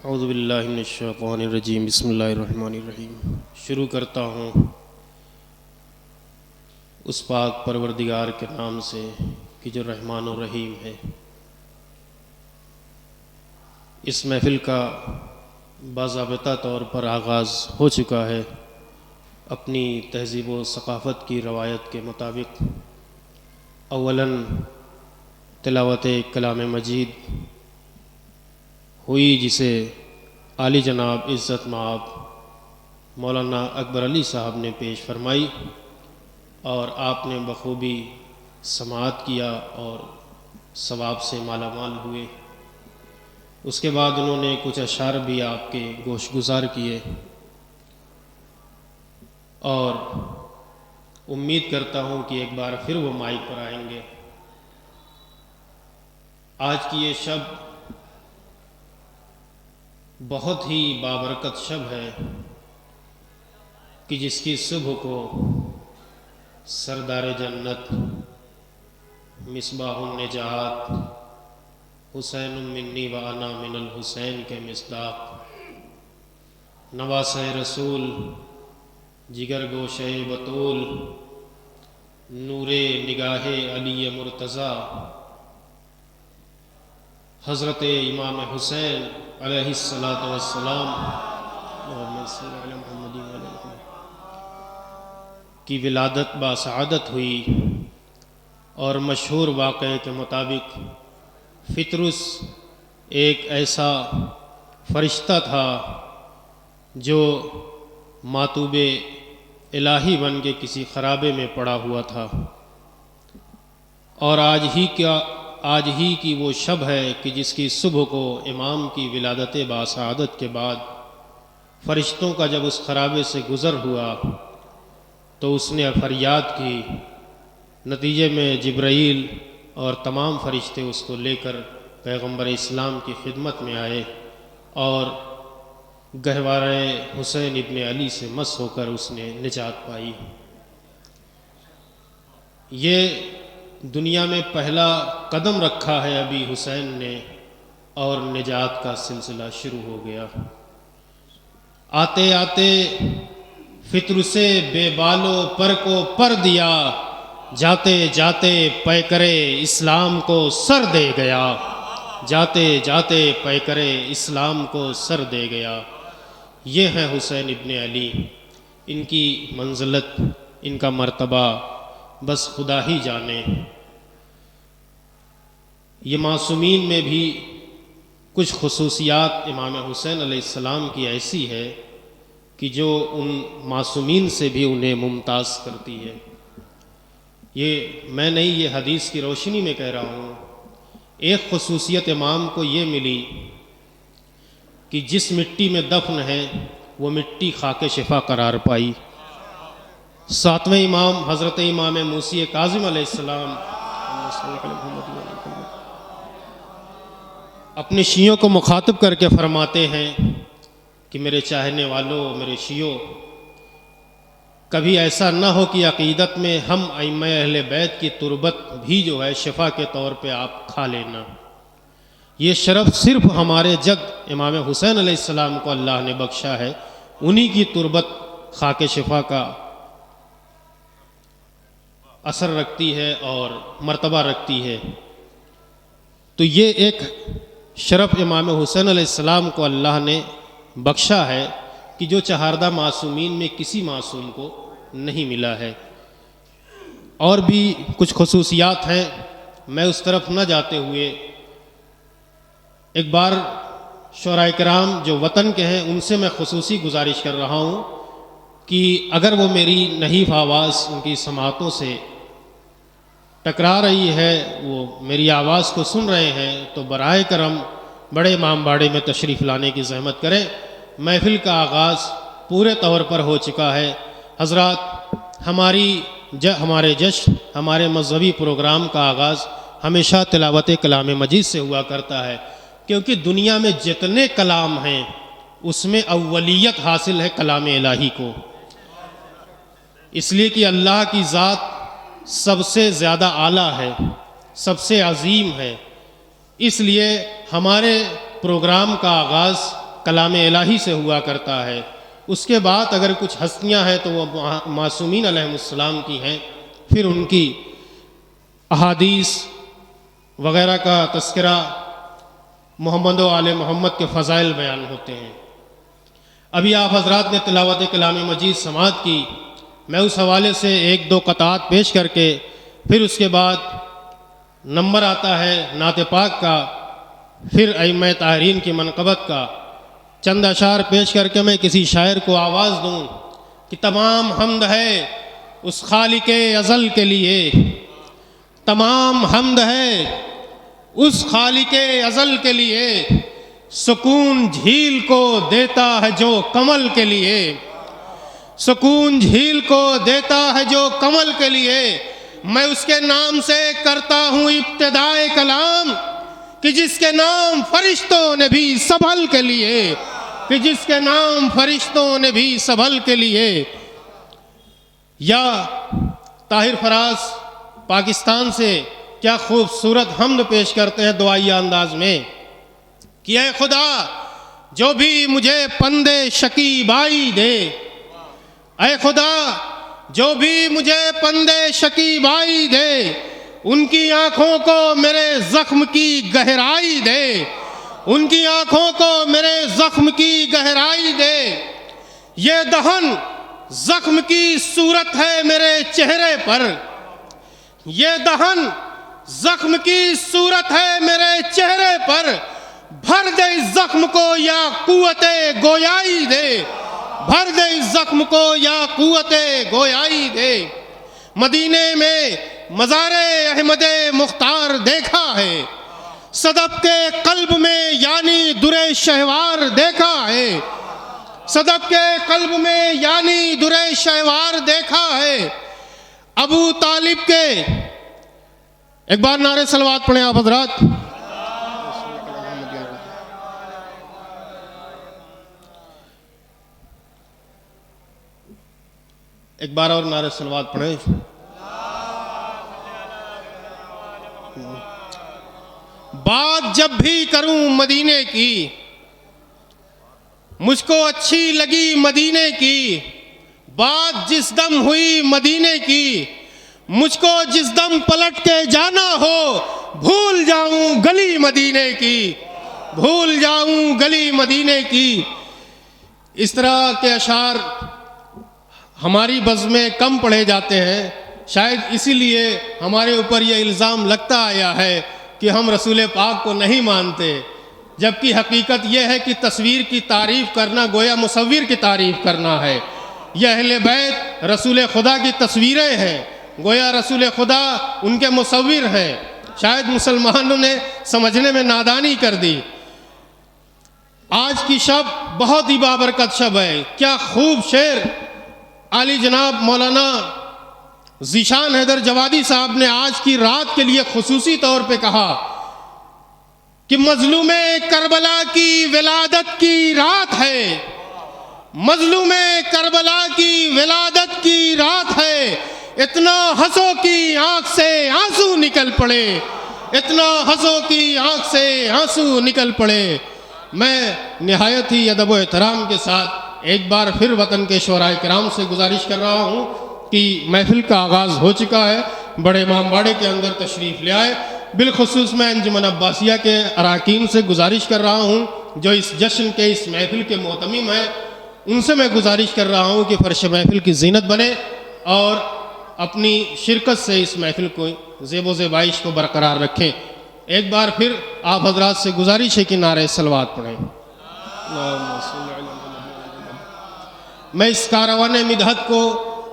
औज़ु बिल्लाहि मिनश्शैतानिर्रजीम बिस्मिल्लाहिर्रहमानिर्रहीम। शुरू करता हूँ उस पाक परवरदिगार के नाम से कि जो रहमान और रहीम है। इस महफ़िल का बाज़ाबिता तौर पर आगाज़ हो चुका है। अपनी तहज़ीब व सक़ाफ़त की रवायत के मुताबिक अव्वलन तिलावत कलाम मजीद हुई, जिसे आली जनाब इज़्ज़त माब मौलाना अकबर अली साहब ने पेश फरमाई और आपने बखूबी समाअत किया और सवाब से मालामाल हुए। उसके बाद उन्होंने कुछ अशार भी आपके गोशगुजार किए और उम्मीद करता हूँ कि एक बार फिर वो माइक पर आएंगे। आज की ये शब बहुत ही बाबरकत शब है कि जिसकी सुबह को सरदार जन्नत मिसबाहुन निजात हुसैन मिन्नी व अना मिनल हुसैन के मिसदाक नवासे रसूल जिगर गोशे बतूल नूरे निगाहे अली मुर्तज़ा हज़रत इमाम हुसैन अलैहिस्सलातु वस्सलाम की विलादत बासआदत हुई। और मशहूर वाक़े के मुताबिक फ़ितरुस एक ऐसा फ़रिश्ता था जो मातूबे इलाही बन के किसी ख़राबे में पड़ा हुआ था। और आज ही की वो शब है कि जिसकी सुबह को इमाम की विलादत बासआदत के बाद फ़रिश्तों का जब उस खराबे से गुज़र हुआ तो उसने फरियाद की। नतीजे में जिब्राईल और तमाम फ़रिश्ते उसको लेकर पैगम्बर इस्लाम की खिदमत में आए और गहवारे हुसैन इब्न अली से मस होकर उसने निजात पाई। ये दुनिया में पहला कदम रखा है अभी हुसैन ने और निजात का सिलसिला शुरू हो गया। आते आते फित्र से बेबालो पर को पर दिया, जाते जाते पैकरे इस्लाम को सर दे गया। जाते जाते पैकरे इस्लाम को सर दे गया। ये हैं हुसैन इब्न अली। इनकी मंजिलत, इनका मर्तबा बस खुदा ही जाने। ये मासूमीन में भी कुछ खुसूसियात इमाम हुसैन अलैहिस्सलाम की ऐसी है कि जो उन मासूमीन से भी उन्हें मुमताज़ करती है। ये मैं नहीं, ये हदीस की रोशनी में कह रहा हूँ। एक खुसूसियत इमाम को ये मिली कि जिस मिट्टी में दफन है वो मिट्टी खाके शिफा करार पाई। सातवें इमाम हज़रत इमाम मूसी काज़िम अलैहिस्सलाम अपने शियों को मुखातिब करके फरमाते हैं कि मेरे चाहने वालों, मेरे शियों, कभी ऐसा ना हो कि अक़ीदत में हम अइम्मा अहले बैत की तुरबत भी जो है शिफा के तौर पे आप खा लेना। ये शरफ़ सिर्फ़ हमारे जद इमाम हुसैन अलैहिस्सलाम को अल्लाह ने बख्शा है। उन्हीं की तुरबत खाके शिफा का असर रखती है और मर्तबा रखती है। तो ये एक शरफ़ इमाम हुसैन अलैहिस्सलाम को अल्लाह ने बख्शा है कि जो चहारदा मासूमीन में किसी मासूम को नहीं मिला है। और भी कुछ खुसूसियात हैं, मैं उस तरफ न जाते हुए एक बार शोराए किराम जो वतन के हैं उनसे मैं खुसूसी गुजारिश कर रहा हूँ कि अगर वो मेरी नहीफ़ आवाज़ उनकी समातों से टकरा रही है, वो मेरी आवाज़ को सुन रहे हैं, तो बराए करम बड़े इमामबाड़े में तशरीफ़ लाने की ज़हमत करें। महफ़िल का आगाज़ पूरे तौर पर हो चुका है। हज़रात, हमारे जश्न, हमारे मज़हबी प्रोग्राम का आगाज़ हमेशा तिलावत कलाम मजीद से हुआ करता है, क्योंकि दुनिया में जितने कलाम हैं उसमें अव्वलियत हासिल है कलाम इलाही को। इसलिए कि अल्लाह की ज़ात सबसे ज़्यादा आला है, सबसे अजीम है। इसलिए हमारे प्रोग्राम का आगाज़ कलाम इलाही से हुआ करता है। उसके बाद अगर कुछ हस्तियां हैं तो वो मासूमीन अलैहिमुस्सलाम की हैं, फिर उनकी अहादीस वगैरह का तस्करा, मोहम्मद व आले मोहम्मद के फ़ज़ाइल बयान होते हैं। अभी आप हजरात ने तिलावत कलाम मजीद समाअत की, मैं उस हवाले से एक दो क़ताअत पेश करके फिर उसके बाद नंबर आता है नात पाक का, फिर अइम्मा ताहरीन की मनक़बत का चंद अशार पेश करके मैं किसी शायर को आवाज़ दूँ कि तमाम हम्द है उस खालिक़े अज़ल के लिए, तमाम हम्द है उस खालिक़े अज़ल के लिए, सुकून झील को देता है जो कमल के लिए, सुकून झील को देता है जो कमल के लिए। मैं उसके नाम से करता हूँ इब्तिदाए कलाम कि जिसके नाम फरिश्तों ने भी सबल के लिए, कि जिसके नाम फरिश्तों ने भी सबल के लिए। या ताहिर फराज पाकिस्तान से क्या खूबसूरत हम्द पेश करते हैं दुआइया अंदाज में कि ऐ खुदा जो भी मुझे पंदे शकीबाई दे, ऐ खुदा जो भी मुझे पंदे शकीबाई दे, उनकी आँखों को मेरे ज़ख्म की गहराई दे, उनकी आँखों को मेरे ज़ख्म की गहराई दे। ये दहन ज़ख्म की सूरत है मेरे चेहरे पर, ये दहन ज़ख्म की सूरत है मेरे चेहरे पर, भर दे इस ज़ख्म को या कुव्वते गोयाई दे, भर दे इस ज़ख्म को या कुव्वते गोयाई दे। मदीने में मज़ारे अहमदे मुख्तार देखा है, सदब के कल्ब में यानी दुरे शहवार देखा है, सदब के कल्ब में यानी दुरे शहवार देखा है। अबू तालिब के, एक बार नारे सलवात पढ़ें आप हजरात। एक बार और नारे सलवात पढ़ें। बात जब भी करूं मदीने की, मुझको अच्छी लगी मदीने की, बात जिस दम हुई मदीने की, मुझको जिस दम पलट के जाना हो, भूल जाऊं गली मदीने की, भूल जाऊं गली मदीने की। इस तरह के अशार हमारी बज़्म में कम पढ़े जाते हैं, शायद इसीलिए हमारे ऊपर यह इल्ज़ाम लगता आया है कि हम रसूल पाक को नहीं मानते, जबकि हकीकत यह है कि तस्वीर की तारीफ़ करना गोया मुसव्विर की तारीफ़ करना है। यह अहले बैत रसूल खुदा की तस्वीरें हैं, गोया रसूल खुदा उनके मुसव्विर हैं। शायद मुसलमानों ने समझने में नादानी कर दी। आज की शब बहुत ही बाबरकत शब है। क्या खूब शेर आली जनाब मौलाना ज़ीशान हैदर जवादी साहब ने आज की रात के लिए खुसूसी तौर पे कहा कि मजलूमे करबला की विलादत की रात है, मजलूमे करबला की विलादत की रात है। इतना हंसो की आंख से आंसू निकल पड़े, इतना हंसो की आंख से आंसू निकल पड़े। मैं निहायत ही अदब व एहतराम के साथ एक बार फिर वतन के शोराए किराम से गुजारिश कर रहा हूँ कि महफिल का आगाज़ हो चुका है, बड़े इमामबाड़े के अंदर तशरीफ़ ले आए। बिलखुसूस मैं अंजुमन अब्बासिया के अराकीन से गुजारिश कर रहा हूँ जो इस जश्न के, इस महफिल के मोहतमिम हैं, उनसे मैं गुजारिश कर रहा हूँ कि फ़र्श महफिल की ज़ीनत बने और अपनी शिरकत से इस महफिल को ज़ेबो ज़ेबाइश को बरकरार रखें। एक बार फिर आप हजरात से गुजारिश है कि नारे सलवात पढ़ें। मैं इस कारवान मिदहत को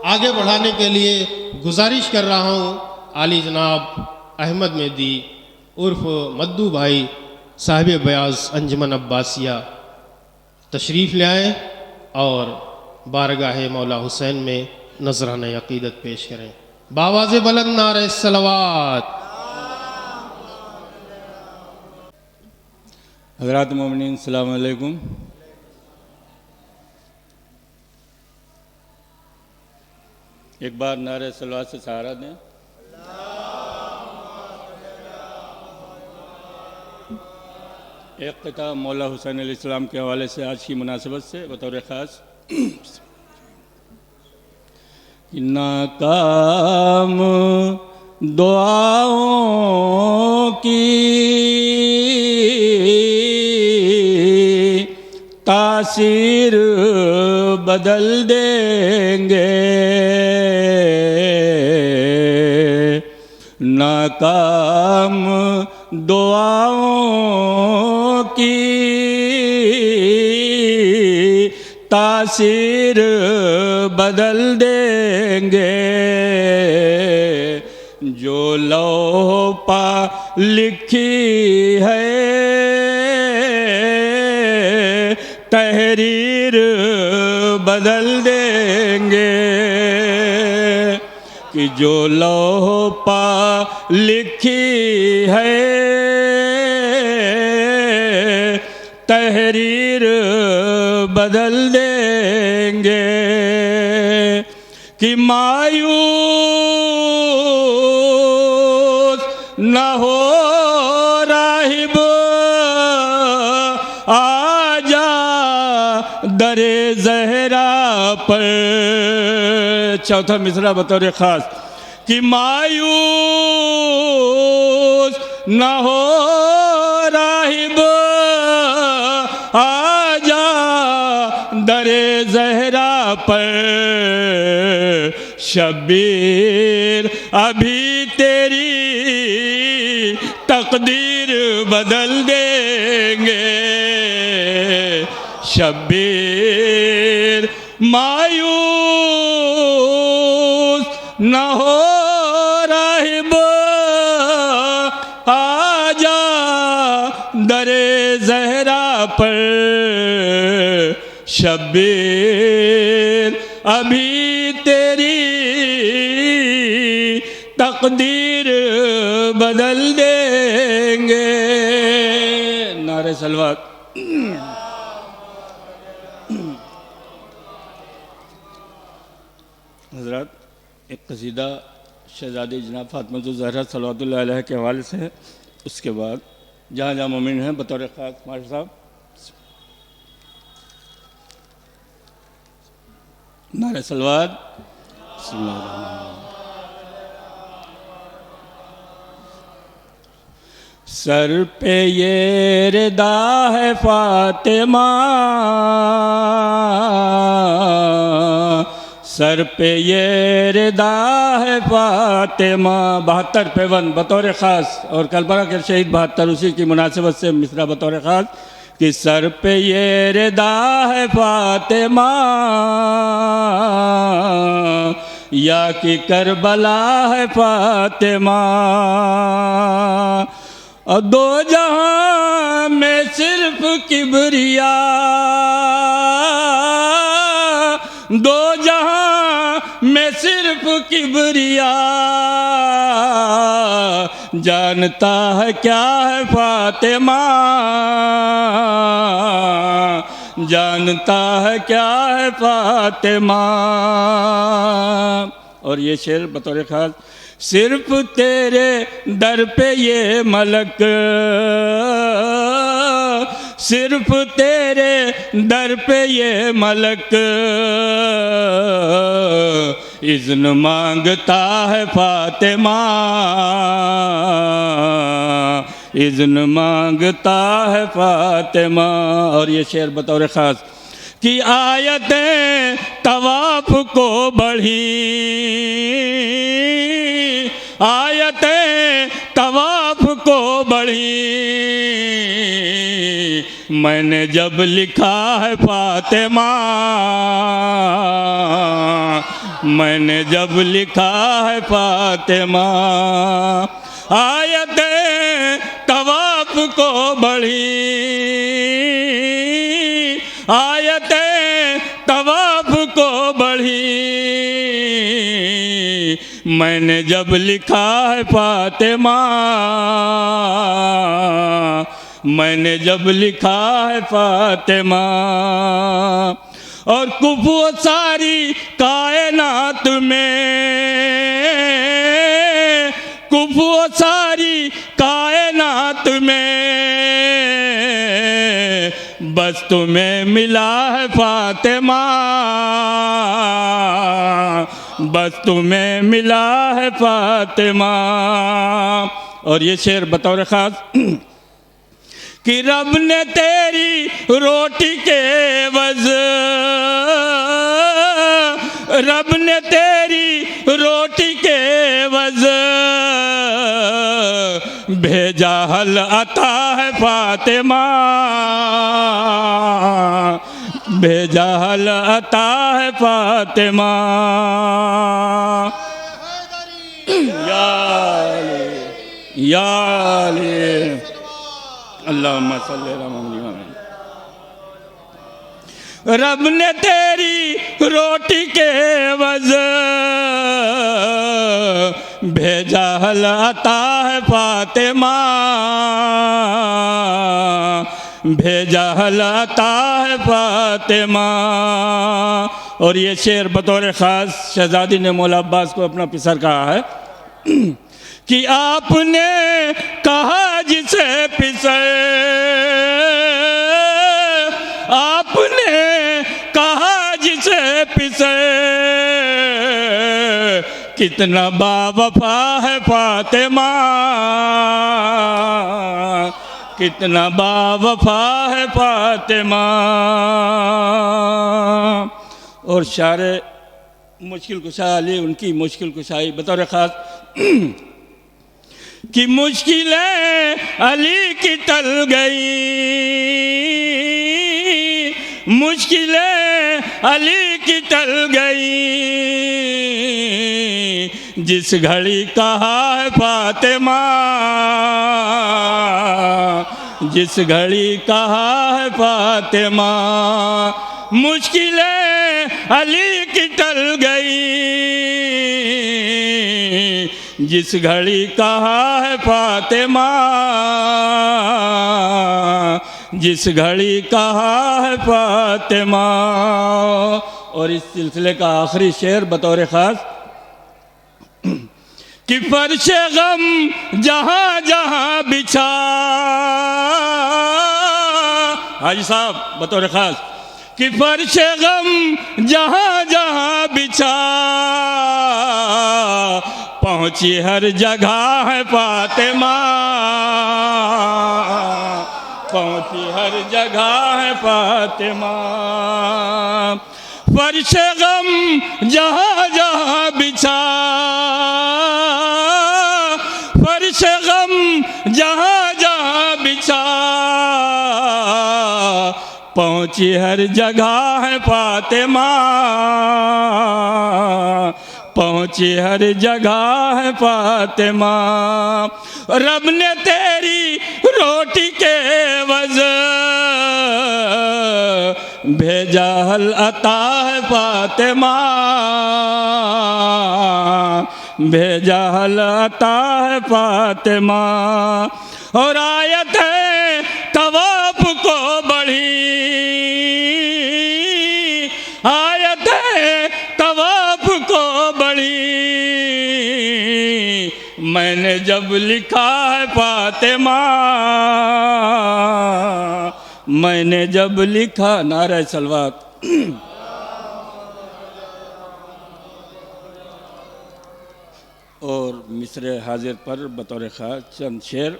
आगे बढ़ाने के लिए गुजारिश कर रहा हूँ आली जनाब अहमद मेहदी उर्फ मद्दू भाई साहिब बयाज अंजुमन अब्बासिया तशरीफ़ ले आएँ और बारगाह मौला हुसैन में नजरान अक़ीदत पेश करें। बावाज़े बुलंद नारे सलवात। हज़रात मोमिनीन अस्सलामु अलैकुम। एक बार नारे सलवात से सहारा दें। एक किताब मौला हुसैन अलैहिस्सलाम के हवाले से आज की मुनासिबत से बतौर ख़ास कि नाकाम दुआओं की तासीर बदल देंगे, नाकाम दुआओं की तासीर बदल देंगे, जो लौह पा लिखी है तहरीर बदल देंगे, कि जो लौह पा लिखी है तहरीर बदल देंगे, कि मायूस न हो राहिब आजा दरे ज़हरा पर। चौथा मिसरा बतौर ख़ास कि मायूस न हो राहिब आजा दरे ज़हरा पर, शब्बीर अभी तेरी तकदीर बदल देंगे, शब्बीर मायूस न हो राहिब आजा दरे ज़हरा पर, शब्बीर अभी तेरी तकदीर बदल देंगे। नारे सलवात। हज़रात, एक कसीदा शहज़ादी जनाब फ़ातिमा ज़हरा सल्लल्लाहु अलैहा के हवाले से है। उसके बाद जहाँ जहाँ मोमिन हैं बतौर ख़ास मास्टर साहब नारे सलवात। सर पे ये रिदा है फ़ातिमा, सर पे ये रिदा है फ़ातिमा। 72 पेवन बतौर ख़ास और कलबरा के शहीद 72 उसी की मुनासिबत से मिसरा बतौर ख़ास कि सर पे ये रिदा है फ़ातिमा, या कि करबला है फ़ातिमा। और दो जहां में सिर्फ किबरिया, दो जहां में सिर्फ किबरिया, जानता है क्या है फ़ातिमा, जानता है क्या है फ़ातिमा। और ये शेर बतौर ख़ास, सिर्फ तेरे दर पे ये मलक, सिर्फ तेरे दर पे ये मलक, इज़्न मांगता है फ़ातिमा, इज़्न मांगता है फ़ातिमा। और ये शेर बतौर ख़ास कि आयतें तवाफ़ को बढ़ी, आयतें तवाफ़ को बढ़ी, मैंने जब लिखा है फ़ातिमा, मैंने जब लिखा है फ़ातिमा। आयतें तवाफ़ को बढ़ी, आयतें तवाफ़ को बढ़ी, मैंने जब लिखा है फ़ातिमा, मैंने जब लिखा है फ़ातिमा। और कुफू सारी कायनात में, कुफू सारी कायनात में, बस तुम्हें मिला है फातिमा, बस तुम्हें मिला है फातिमा। और ये शेर बतौर ख़ास कि रब ने तेरी रोटी के एवज़, रब ने तेरी रोटी के एवज़ भेजा हल अता है फातिमा, भेजा हल अता है फातिमा। या अली, या अली, अल्लाहुम्मा सल्ली अला मुहम्मद। रब ने तेरी रोटी के एवज़ भेजा हल अता है फातिमा, भेजा हल अता है फातिमा। और ये शेर बतौर ख़ास शहज़ादी ने मौला अब्बास को अपना पिसर कहा है कि आपने कहा जिसे पिसर, आपने कहा जिसे पिसर, कितना बावफा है फातिमा, कितना बावफा है फातिमा। और शार मुश्किल कुशा अली उनकी मुश्किल कुशाई बतौर ख़ास कि मुश्किलें अली की टल गई, मुश्किलें अली की टल गई, जिस घड़ी कहा है फातिमा, जिस घड़ी कहा है फातिमा। मुश्किलें अली की टल गई, जिस घड़ी कहा है फातिमा, जिस घड़ी कहा है फातिमा। और इस सिलसिले का आखिरी शेर बतौर ख़ास कि फर्श गम जहाँ जहाँ बिछा, हाजी साहब बतौर ख़ास कि फर्श गम जहाँ जहाँ बिछा, पहुँची हर जगह है फातिमा, पहुँची हर जगह है फातिमा। फर्श गम जहाँ जहाँ बिछा, फर्श गम जहाँ जहाँ बिछा, पहुँची हर जगह है फातिमा, पहुँची हर जगह है फातिमा। रब ने तेरी रोटी के एवज़ भेजा हल अता है फातिमा, भेजा हल अता है फातिमा। और आयत है तवाफ को बढ़ी, आयत है तवाफ को बढ़ी, मैंने जब लिखा है फातिमा, मैंने जब लिखा। नारे सलवात। और मिसरे हाजिर पर बतौर ख़ास चंद शेर।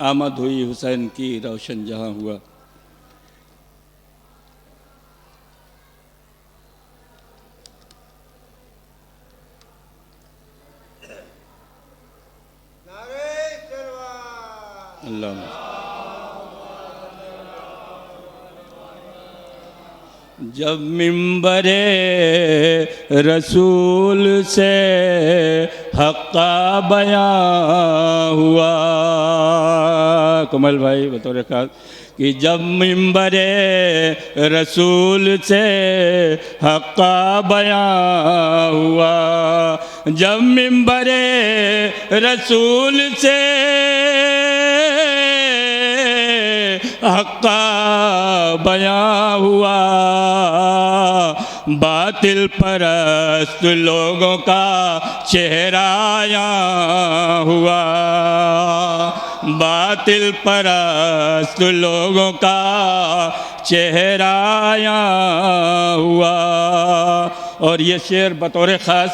आमद हुई हुसैन की रोशन जहाँ हुआ, अल्लाह। जब मिंबरे रसूल से हक़्क़ा बयां हुआ, कमल भाई बतौर ख़ास कि जब मिंबरे रसूल से हक़्क़ा बयां हुआ, जब मिंबरे रसूल से हक़्क़ा बयां हुआ, बातिल परस्त लोगों का चेहरा आया हुआ। बातिल परस्त लोगों का चेहरा आया हुआ। और ये शेर बतौर ख़ास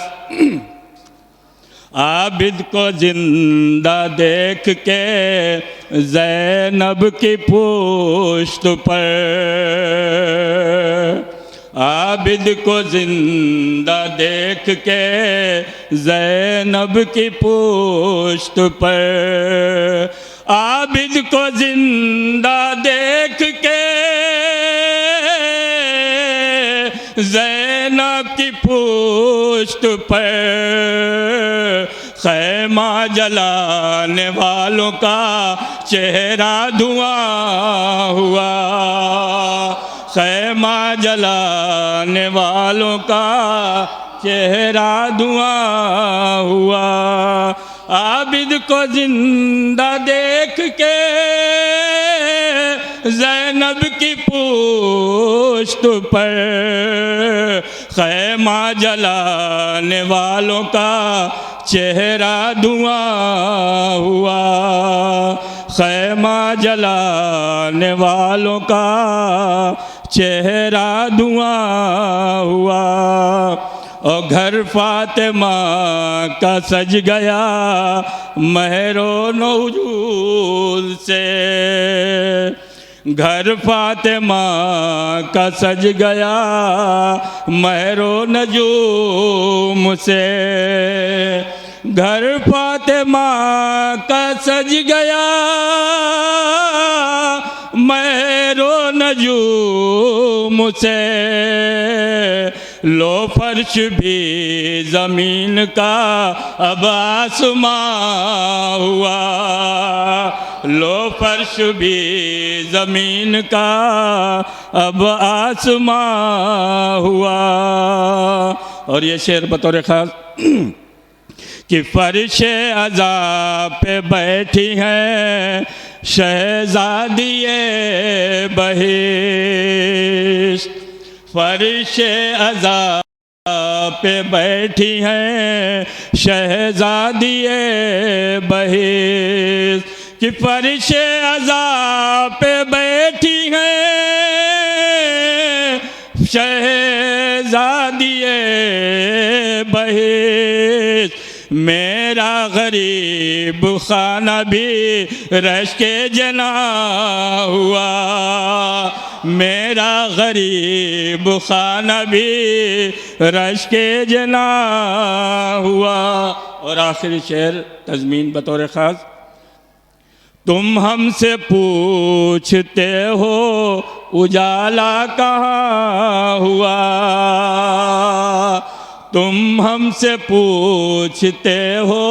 आबिद को जिंदा देख के ज़ैनब की पुश्त पर, आबिद को जिंदा देख के ज़ैनब की पुश्त पर, आबिद को जिंदा देख के ज़ैनब की पुश्त पर, खैमा जलाने वालों का चेहरा धुआं हुआ, खैमा जलाने वालों का चेहरा धुआं हुआ। आबिद को जिंदा देख के ज़ैनब की पुश्त पर, खैमा जलाने वालों का चेहरा धुआं हुआ, खैमा जलाने वालों का चेहरा धुआं हुआ। और घर फातिमा का सज गया महरो नौजूद से, घर फातिमा का सज गया महरो नजूम से, घर फातिमा का सज गया महरो नजूम से, लो फर्श भी ज़मीन का अब आसमां हुआ, लो फर्श भी ज़मीन का अब आसमां हुआ। और ये शेर बतौर ख़ास कि फर्शे अज़ा पे बैठी हैं शहज़ादिए बहिश्त, फर्शे अज़ा पे बैठी हैं शहज़ादिए बहिश्त, कि फर्शे अज़ा पे बैठी हैं शहज़ादिए बहिश्त, मेरा गरीब खाना भी रश के जना हुआ, मेरा गरीब खाना भी रश के जना हुआ। और आखिरी शेर तज़मीन बतौर ख़ास, तुम हमसे पूछते हो उजाला कहाँ हुआ, तुम हमसे पूछते हो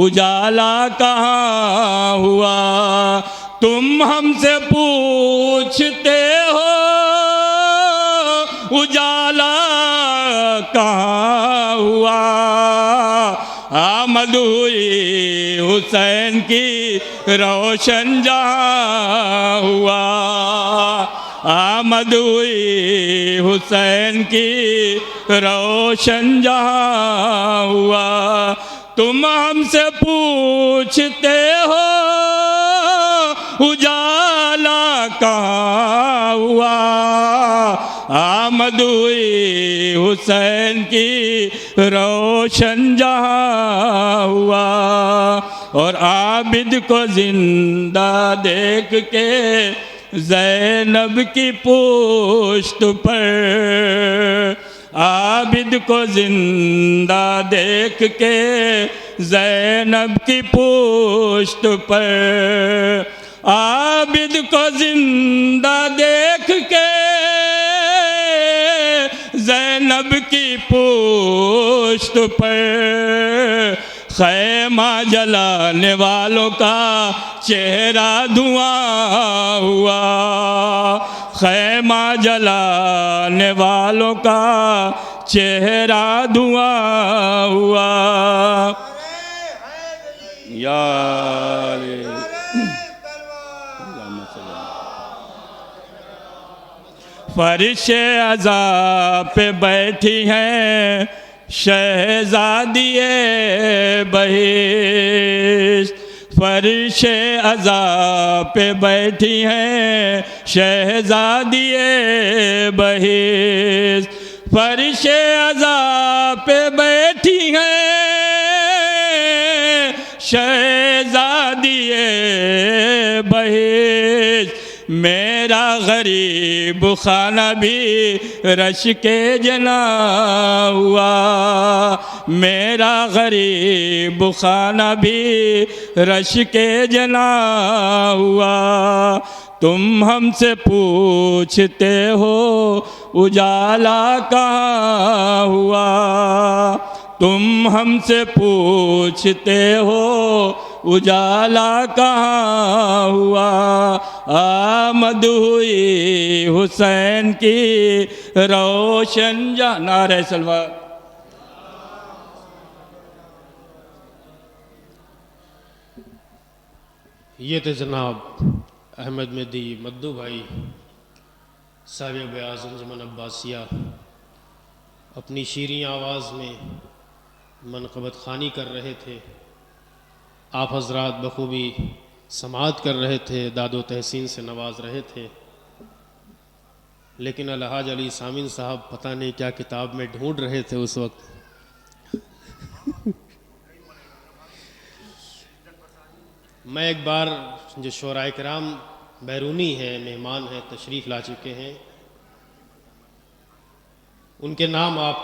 उजाला कहाँ हुआ, तुम हमसे पूछते हो उजाला कहाँ हुआ, आमद हुई हुसैन की रोशन जहाँ हुआ, आमद हुई हुसैन की रोशन जहाँ हुआ, तुम हमसे पूछते हो उजाला कहाँ हुआ, आमद हुई हुसैन की रोशन जहाँ हुआ। और आबिद को जिंदा देख के ज़ैनब की पुश्त पर, आबिद को जिंदा देख के ज़ैनब की पुश्त पर, आबिद को जिंदा देख के ज़ैनब की पुश्त पर, खैमा जलाने वालों का चेहरा धुआं हुआ, खैमा जलाने वालों का चेहरा धुआं हुआ। यार फर्शे अज़ा पे बैठी हैं शहज़ादिए बहिश्त, फर्शे अज़ा पे बैठी हैं शहज़ादिए बहिश्त, फर्शे अज़ा पे बैठी हैं शहज़ादिए बहिश्त, मेरा गरीब खाना भी रश के जना हुआ, मेरा गरीब खाना भी रश के जना हुआ। तुम हमसे पूछते हो उजाला कहाँ हुआ, तुम हमसे पूछते हो उजाला कहाँ हुआ। आमद हुई हुसैन की रोशन जहाँ, नारे सलवार। ये थे जनाब अहमद मेहदी मद्दू भाई साहिब बयाज़ अंजुमन अब्बासिया, अपनी शीरीं आवाज़ में मनक़बत ख़ानी कर रहे थे। आप हज़रात बखूबी समाअत कर रहे थे, दादो तहसीन से नवाज रहे थे। लेकिन अलहाज अली सामिन साहब पता नहीं क्या किताब में ढूंढ रहे थे उस वक्त। मैं एक बार जो शोराए किराम बैरूनी है, मेहमान हैं, तशरीफ़ ला चुके हैं, उनके नाम आपको